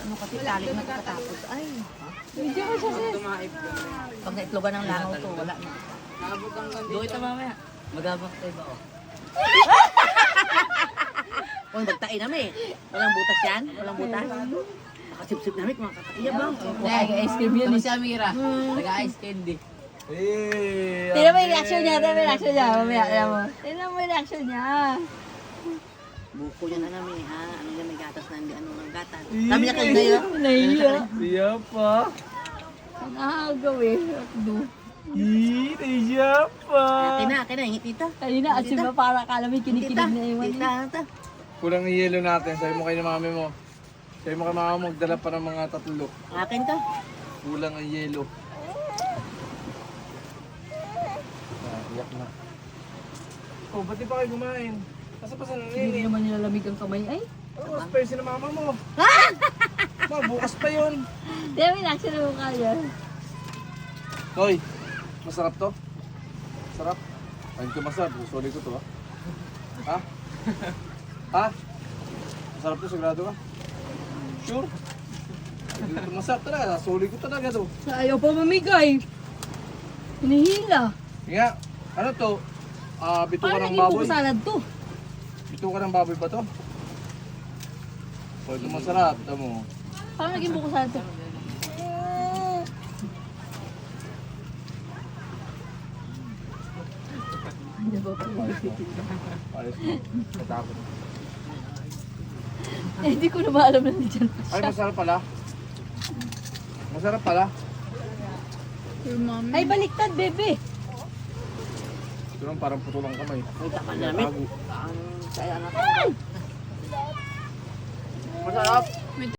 ano kasi tali na katapos. Ay, Medyo ko siya sis. pag naitlogan ng langaw to, wala na. Doon ito mamaya. Magabak tayo ba o? Kung magtain namin, walang butas yan, walang butas. Nakasip-sip namin, mga kakaiya bang? Nag-ice cream yan Ano eh. si Amira? Nag-ice candy. Tingnan mo yung reaction niya, tingnan mo yung reaction niya. Mamaya, alam mo. Tingnan mo yung reaction niya. Buko niya na namin, ha? Ano yan, may gatas na, hindi ano ng gatas. Sabi niya kayo ngayon. Nahiya. Siya pa. Nakagaw eh. Do. Siya pa. Akin na, hingi tita. Kanina, as in ba para akala mo yung kinikilig Tita, na iwan. tita, tita. Kulang yung yelo natin. Sabi mo kay mami mo. Sabi mo kay mama mo, magdala pa ng mga tatlo. Akin to. Kulang ang yelo. Iyak na. Oh, ba't di pa kayo kumain? Nasa pa sa Hindi nanini? naman nilalamig ang kamay. Ay, Oh, spicy na mama mo. Ma, bukas pa yun. tingnan mo yung reaction na mukha niya. Hoy, masarap to? Sarap? Ayun ko masarap. Susuli ko to ha. Ha? Ha? Masarap to, sigurado ka? Sure? Ayun ko masarap talaga. Susuli ko talaga to. Ayaw pa mamigay. Hinihila. Nga, ano to? Bituka Paano ng naging baboy. buko salad to? Bituka ng baboy ba to? Oh, ito masarap. Ito mo. Paano naging buko salad to? Ayos mo. Natakot. Eh, hindi ko na maalam na nandiyan pa Ay, siya. masarap pala. Masarap pala. Ay, baliktad, bebe. Ito lang parang putol ang kamay. May takal namin. Tago. Ang saya na. Masarap.